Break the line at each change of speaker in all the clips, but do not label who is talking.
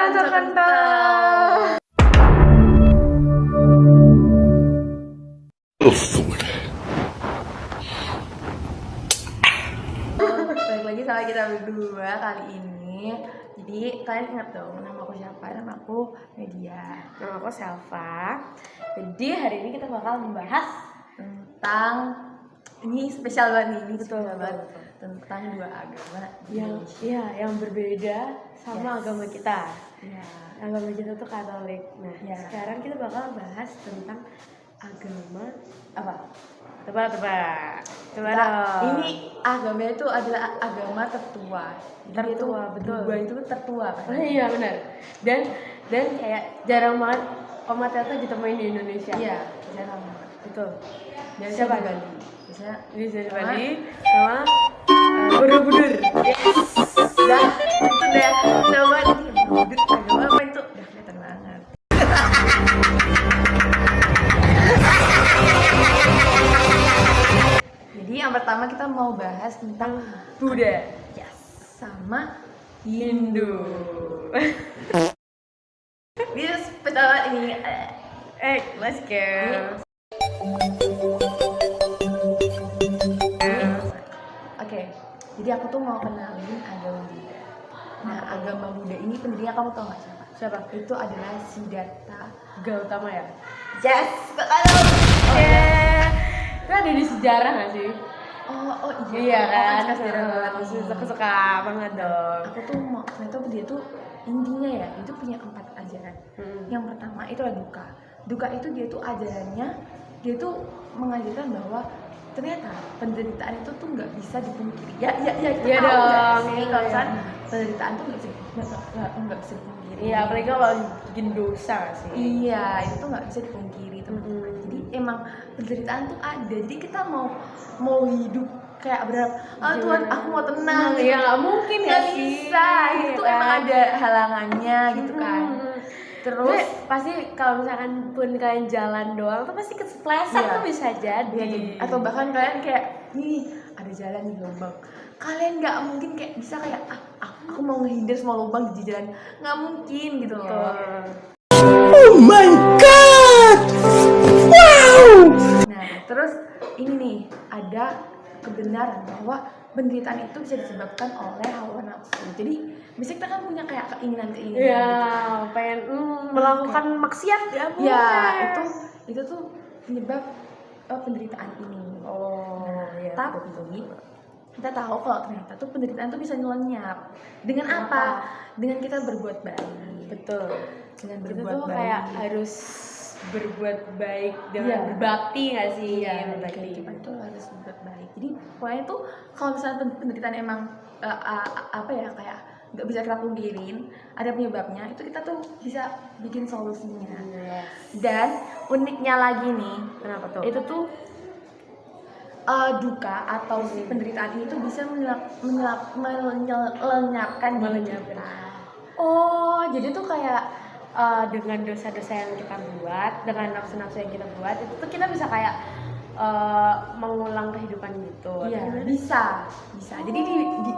kentang. Balik lagi sama kita berdua kali ini. Jadi kalian ingat dong nama aku siapa? Nama aku Media.
Nama aku Selva. Jadi hari ini kita bakal membahas
tentang ini spesial banget nih, ini
betul,
spesial banget
betul.
tentang dua agama
yang berbeda sama agama kita.
Ya.
Agama kita tuh Katolik. Nah, sekarang kita bakal bahas tentang agama
Apa?
Tebak.
Ini agama itu adalah agama tertua.
Tertua, betul.
Dua itu tertua kan?
Oh iya benar. Dan kayak jarang banget umat itu ditemuin di Indonesia.
Iya, jarang banget.
Betul.
Biasanya
Siapa?
di Bali. Biasanya
Bisa di Bali sama Borobudur.
Yes. Dah, itu deh nama Borobudur agama apa itu? Udah kelihatan banget. Jadi yang pertama kita mau bahas tentang
Buddha.
Yes, sama
Hindu.
Ini pertama ini
Let's go.
Oke, jadi aku tuh mau kenalin agama Buddha. Nah, agama Buddha ini pendirinya kamu tau gak siapa?
Siapa?
Itu adalah Siddhartha
Gautama ya?
Yes, kalau
Itu ada di sejarah gak sih?
oh
Iya kan?
Suka sejarah banget.
Suka banget dong.
Aku tuh mau ternyata dia tuh intinya ya, itu punya 4 ajaran. Yang pertama itu adalah duka. Duka itu dia tuh ajarannya, dia tuh mengajarkan bahwa ternyata penderitaan itu tuh nggak bisa dipungkiri. Ya kita
Iya
tahu nggak
dong,
sih
iya,
kalau
iya.
misalnya penderitaan tuh nggak bisa dipungkiri.
Iya, apalagi kalau bikin dosa sih.
Iya, itu tuh nggak bisa dipungkiri teman-teman. Jadi emang penderitaan tuh ada. Jadi kita mau hidup kayak berharap, Tuhan aku mau tenang.
Iya nggak mungkin ya
Nggak
sih.
bisa. Itu
Iya
emang
kan?
ada halangannya gitu kan.
Terus
Terus
pasti kalau misalkan pun kalian jalan doang tuh pasti kesepleset
Iya.
tuh bisa jadi.
Iya, jadi atau bahkan kalian kayak nih ada jalan nih lubang, kalian nggak mungkin kayak bisa kayak aku mau ngehindar semua lubang di jalan, nggak mungkin gitu loh.
Oh my god! Wow!
Nah terus ini nih ada kebenaran bahwa penderitaan itu bisa disebabkan oleh hawa nafsu. Jadi biasanya kita kan punya kayak keinginan-keinginan
Iya,
gitu.
pengen melakukan maksiat ya bu.
Ya itu tuh penyebab penderitaan ini.
Iya.
Tapi
betul.
kita tahu kalau ternyata tuh penderitaan tuh bisa nyelenyap dengan apa? Dengan kita berbuat baik.
Betul.
Dengan
Kita
berbuat
tuh
baik.
kayak harus berbuat baik dengan
Iya.
berbakti nggak sih?
Iya,
berbakti.
kita tuh harus berbuat baik. Jadi pokoknya tuh kalau misalnya penderitaan emang apa ya kayak nggak bisa kita pungkirin, ada penyebabnya, itu kita tuh bisa bikin solusinya. Dan uniknya lagi nih,
Kenapa tuh?
itu tuh duka atau si penderitaan ini tuh bisa melenyapkan diri kita.
Oh, jadi tuh kayak dengan dosa-dosa yang kita buat, dengan nafsu-nafsu yang kita buat, itu tuh kita bisa kayak mengulang kehidupan gitu.
Iya, bisa. Jadi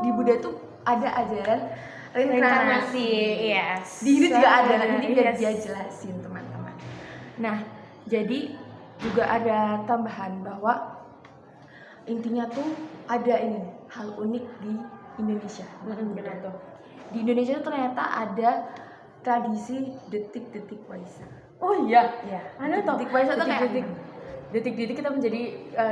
di Buddha tuh ada ajaran reinkarnasi.
Yes.
Di Hindu juga ada,
Benar,
ini biar
yes.
dia jelasin teman-teman. Nah, jadi juga ada tambahan bahwa intinya tuh ada ini hal unik di Indonesia.
Gimana tuh?
Di Indonesia tuh ternyata ada tradisi detik-detik Waisak.
Oh iya.
Ya,
Ada tuh.
detik Waisak tuh kayak
Detik-detik kita menjadi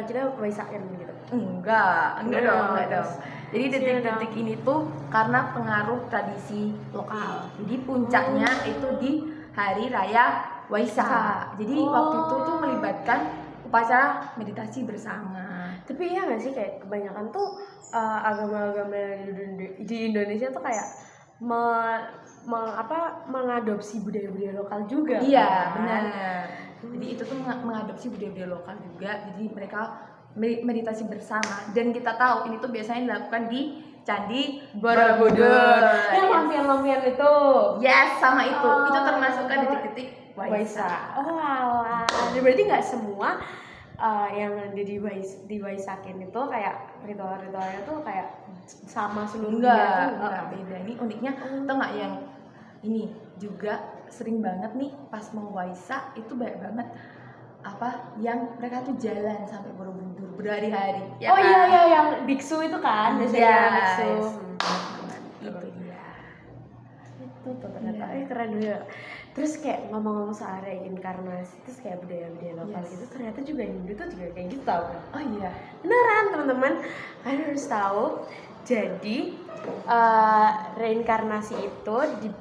kita waisakin gitu.
enggak dong. Jadi
Iya
detik-detik ini tuh karena pengaruh tradisi lokal. Jadi puncaknya itu di hari raya Waisak. Jadi waktu itu tuh melibatkan upacara meditasi bersama.
Tapi iya nggak sih kayak kebanyakan tuh agama-agama di Indonesia tuh kayak mengadopsi budaya-budaya lokal juga.
Iya,
kan?
benar. Jadi itu tuh mengadopsi budaya-budaya lokal juga. Jadi mereka meditasi bersama, dan kita tahu ini tuh biasanya dilakukan di Candi Borobudur.
Yang lampion-lampion itu.
Yes, sama itu. Itu termasuk kan detik-detik Waisak.
Oh alah. Jadi berarti nggak semua yang diwaisakin itu kayak ritual-ritualnya tuh kayak sama seluruh dunia tuh
Enggak beda. Ini uniknya tau nggak yang ini juga sering banget nih pas mau Waisak itu banyak banget apa yang mereka tuh jalan sampai Borobudur berhari-hari.
Oh iya yang biksu itu kan biasanya biksu.
Itu dia.
Itu tuh ternyata keren juga. Terus kayak ngomong-ngomong soal reinkarnasi, terus kayak budaya-budaya lokal gitu, ternyata juga Hindu tuh juga kayak gitu tau kan?
Oh iya.
Beneran teman-teman, kalian harus tahu. Jadi reinkarnasi itu di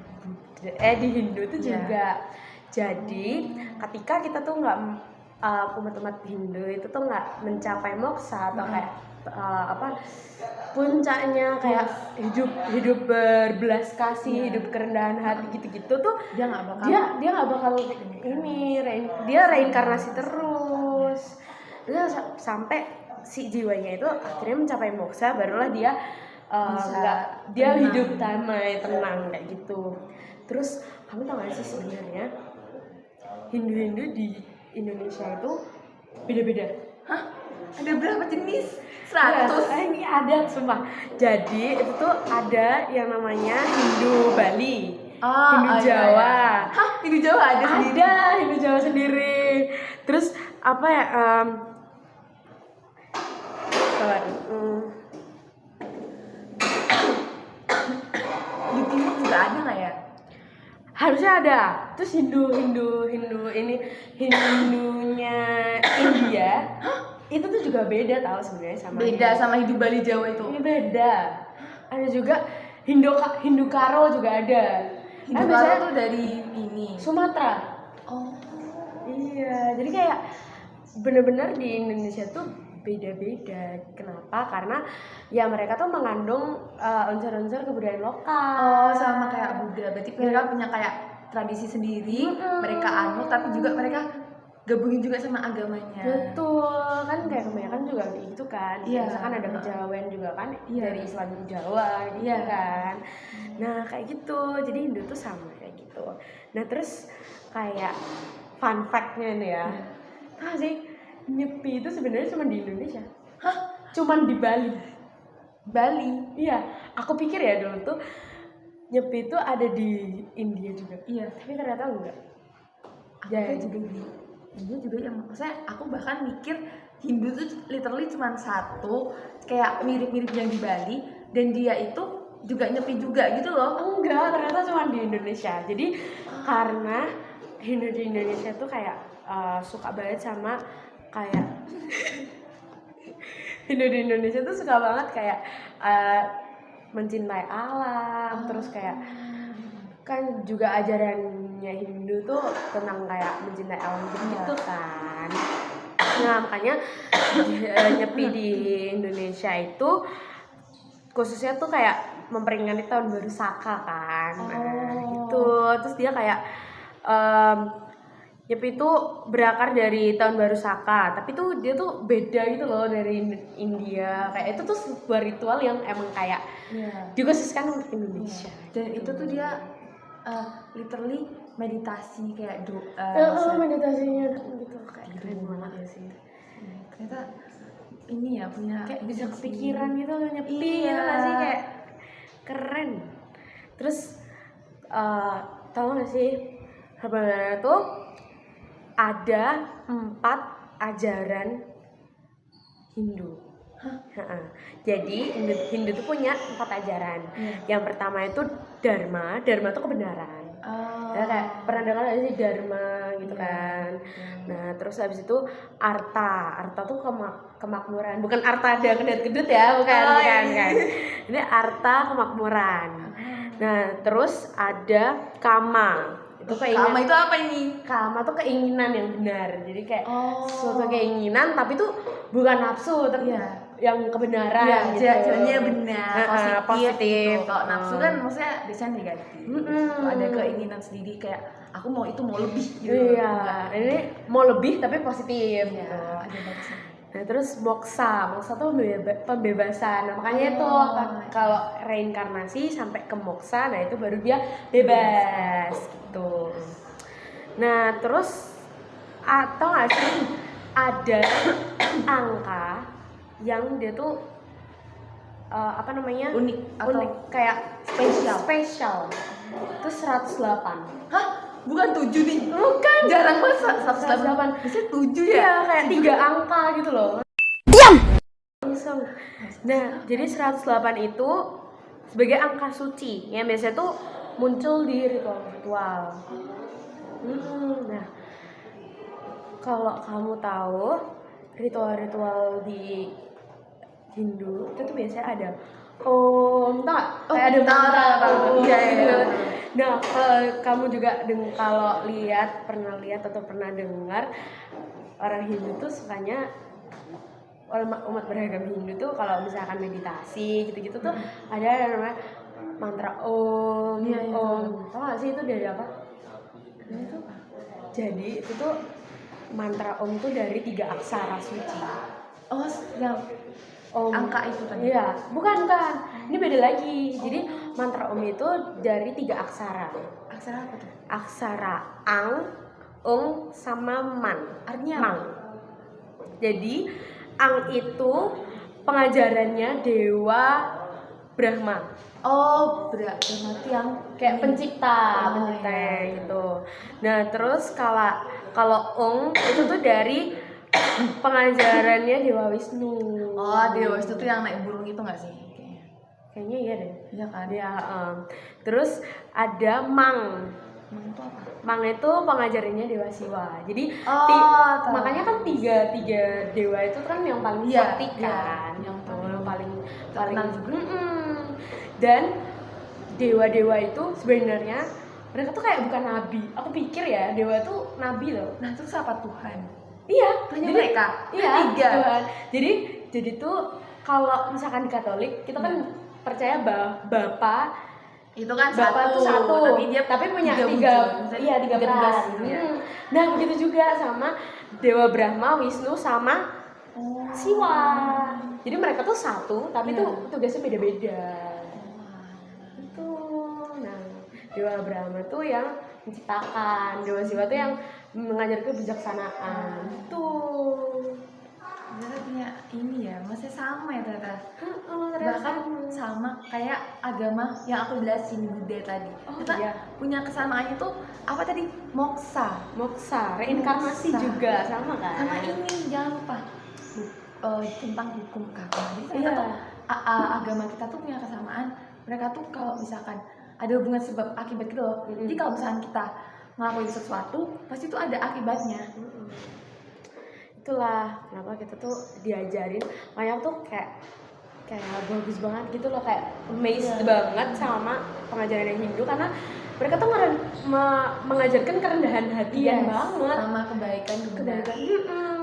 Hindu tuh juga. Jadi ketika kita tuh nggak umat-umat Hindu itu tuh nggak mencapai moksa atau kayak puncaknya kayak hidup berbelas kasih, hidup kerendahan hati gitu-gitu tuh dia nggak bakal ini dia reinkarnasi terus sampai si jiwanya itu akhirnya mencapai moksa, barulah dia hidup damai tenang kayak gitu. Terus kamu tau gak sih sebenarnya Hindu di Indonesia itu beda-beda.
Hah? Ada berapa jenis? 100?
Ini ada sumpah. Jadi itu tuh ada yang namanya Hindu Bali, Hindu Jawa.
Iya. Hah? Hindu Jawa ada sendiri?
Ada Hindu Jawa sendiri. Terus apa ya?
Di timur juga ada nggak ya?
Harusnya ada. Terus Hindunya India itu tuh juga beda tahu sebenarnya
sama Hindu Bali Jawa itu.
Ini beda. Ada juga Hindu Karo juga ada.
Hindu Karo tuh dari ini
Sumatera.
Oh
iya, jadi kayak bener-bener di Indonesia tuh beda-beda. Kenapa? Karena ya mereka tuh mengandung unsur-unsur kebudayaan lokal.
Oh, sama kayak Buddha. Berarti mereka punya kayak tradisi sendiri. Mereka anut, tapi juga mereka gabungin juga sama agamanya.
Betul, kan kayak kebanyakan juga kayak gitu kan.
Iya.
Misalkan ada kejawen juga kan
Iya.
dari Islam Jawa gitu
Iya.
kan. Nah kayak gitu, jadi Hindu tuh sama kayak gitu. Nah terus kayak fun fact-nya nih ya, tahu sih Nyepi itu sebenarnya cuma di Indonesia.
Hah?
Cuman di Bali.
Bali?
Iya, aku pikir ya dulu tuh Nyepi itu ada di India juga.
Iya.
Tapi ternyata enggak.
Jadi juga di India juga yang maksudnya aku bahkan mikir Hindu tuh literally cuma satu kayak mirip-mirip yang di Bali dan dia itu juga Nyepi juga gitu loh.
Enggak, ternyata cuma di Indonesia. Jadi karena Hindu di Indonesia tuh kayak suka banget sama kayak Hindu di Indonesia tuh suka banget kayak mencintai alam, terus kayak kan juga ajarannya Hindu tuh tentang kayak mencintai alam gitu kan. Nah makanya Nyepi di Indonesia itu khususnya tuh kayak memperingati tahun baru Saka kan. Nah gitu, terus dia kayak Nyepi itu berakar dari tahun baru Saka, tapi tuh dia tuh beda gitu loh dari India. Kayak itu tuh sebuah ritual yang emang kayak dikhususkan untuk Indonesia.
Dan itu tuh dia literally meditasi kayak doa.
Meditasinya gitu kayak keren banget ya sih.
Ternyata ini ya punya
Kayak bisa kepikiran gitu Nyepi
Iya.
gitu gak sih, kayak keren. Terus tau gak sih sebenarnya tuh ada 4 ajaran Hindu. Jadi Hindu tuh punya 4 ajaran. Yang pertama itu Dharma tuh kebenaran. Ya, kayak pernah dengar gak sih Dharma gitu kan. Nah terus habis itu Artha tuh kemakmuran. Bukan Artha ada kedut-kedut ya, bukan. Ini Artha kemakmuran. Nah terus ada Kama. Itu
Kama itu apa ini?
Kama tuh keinginan yang benar. Jadi kayak suatu keinginan tapi tuh bukan nafsu, tapi yang kebenaran gitu.
Jalannya benar, positif. Gitu. Kalau nafsu kan maksudnya biasanya negatif. Ada keinginan sendiri kayak aku mau itu mau lebih gitu.
Iya. Ini mau lebih tapi positif gitu.
Ada batasan.
Nah terus moksa tuh pembebasan. Nah, makanya itu kalau reinkarnasi sampai ke moksa, nah itu baru dia bebas gitu. Nah terus atau nggak sih ada angka yang dia tuh unik kayak spesial. Terus 108.
Hah? Bukan 7 nih?
Bukan.
Jarang banget 108.
108.
Biasanya 7 ya?
Iya, kayak 3 angka gitu loh. Langsung. Nah, jadi 108 itu sebagai angka suci yang biasanya tuh muncul di ritual-ritual. Nah, kalau kamu tahu ritual-ritual di Hindu itu tuh biasanya ada tau nggak? Kayak ada mantra.
Iya, iya.
Nah, kamu juga kalau pernah lihat atau pernah dengar orang Hindu tuh sukanya umat beragama Hindu tuh kalau misalkan meditasi gitu-gitu tuh ada yang namanya mantra Om.
Iya, iya.
Om. Tahu nggak sih itu dari apa?
Itu
Jadi itu tuh mantra Om tuh dari 3 aksara suci.
oh, yang
Om.
angka itu tadi.
Iya, bukan. Ini beda lagi. Jadi mantra Om itu dari 3 aksara.
Aksara apa tuh?
Aksara Ang, Ung, sama Man.
Artinya
Mang. Jadi Ang itu pengajarannya Dewa Brahma.
Oh, berarti yang
Kayak pencipta
iya.
gitu. Nah, terus kalau Ung itu tuh dari pengajarannya Dewa Wisnu.
Oh, Dewa Wisnu tuh yang naik burung itu nggak sih?
Kayaknya iya deh.
Iya kan?
Ya, terus ada Mang.
Mang itu apa?
Mang itu pengajarannya Dewa Siwa. Jadi
tahu.
makanya kan tiga dewa itu kan yang paling
Iya,
sakti kan,
iya.
yang paling
Terkenal juga.
Dan dewa-dewa itu sebenarnya mereka tuh kayak bukan nabi. Aku pikir ya dewa tuh nabi loh.
Nah, terus apa Tuhan?
Iya,
Tuhanya mereka?
Iya,
Tiga.
Tuhan. Jadi tuh kalau misalkan di Katolik kita kan percaya bahwa Bapa
Itu kan
Bapak tuh satu, tapi punya tiga
tiga
peran. Nah, begitu juga sama Dewa Brahma, Wisnu, sama Siwa. Jadi mereka tuh satu, tapi tuh tugasnya beda-beda. Itu. Nah, Dewa Brahma tuh yang menciptakan, Dewa Siwa tuh yang mengajarkan kebijaksanaan. Tuh.
Ternyata punya ini ya, masih sama ya ternyata.
Bahkan
Bahkan sama kayak agama yang aku jelasin Buddha tadi. Kita
iya.
punya kesamaannya tuh apa tadi?
Moksa, reinkarnasi
Moksa.
juga sama kan?
Sama ini jangan lupa tentang hukum karma. Jadi
Iya.
ternyata tuh agama kita tuh punya kesamaan. Mereka tuh kalau misalkan ada hubungan sebab akibat gitu loh. Jadi kalau misalkan kita ngelakuin sesuatu, pasti tuh ada akibatnya.
Itulah kenapa kita tuh diajarin, makanya tuh kayak bagus banget gitu loh, kayak amazed banget sama pengajaran yang Hindu karena mereka tuh mengajarkan kerendahan hatian banget
sama kebaikan.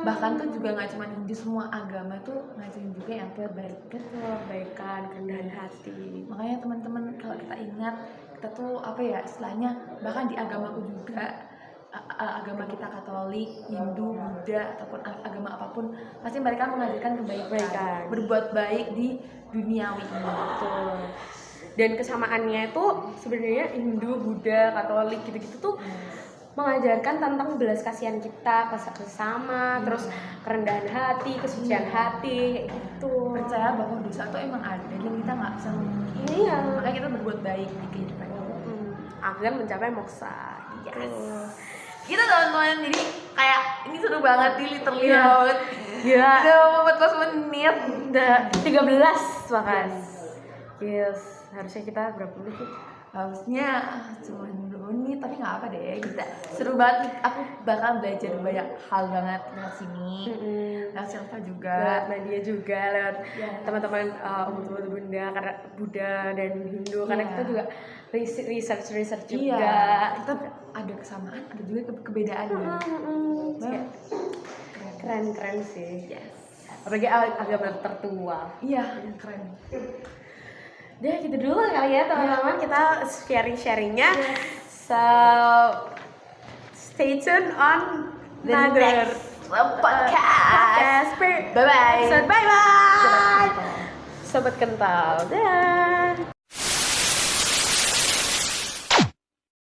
Bahkan tuh juga nggak cuma Hindu, semua agama tuh ngajarin juga yang
kebaikan, kerendahan hati.
Makanya teman-teman kalau kita ingat, kita tuh apa ya istilahnya, bahkan di agamaku juga, agama kita Katolik, Hindu, Buddha ataupun agama apapun, pasti mereka mengajarkan kebaikan, berbuat baik di duniawi ini.
Betul. Dan kesamaannya itu sebenarnya Hindu, Buddha, Katolik gitu-gitu tuh mengajarkan tentang belas kasihan kita ke sesama, terus kerendahan hati, kesucian hati, kayak gitu.
Percaya bahwa dosa tuh emang ada dan kita nggak bisa memungkiri.
Iya.
Makanya kita berbuat baik di kehidupan ini.
Agar mencapai moksa.
Yes. Gitu teman-teman, jadi kayak ini seru banget nih, literally banget.
Iya.
Udah 14 menit.
Udah 13 bahkan. Yes. Harusnya kita berapa menit sih?
Harusnya cuma 2 menit, tapi nggak apa deh, kita seru banget. Aku bakal belajar banyak hal banget lewat sini, lewat Silva juga,
lewat Nadia juga, lewat teman-teman umat Bunda, karena Buddha dan Hindu, karena kita juga research juga.
Kita ada kesamaan, ada juga kebedaan.
Keren sih.
Yes.
Apalagi agama tertua.
Iya, keren.
Udah gitu dulu kali ya teman-teman, kita sharingnya. So stay tuned on another podcast.
Bye bye.
Bye bye. Sobat kental. Dah.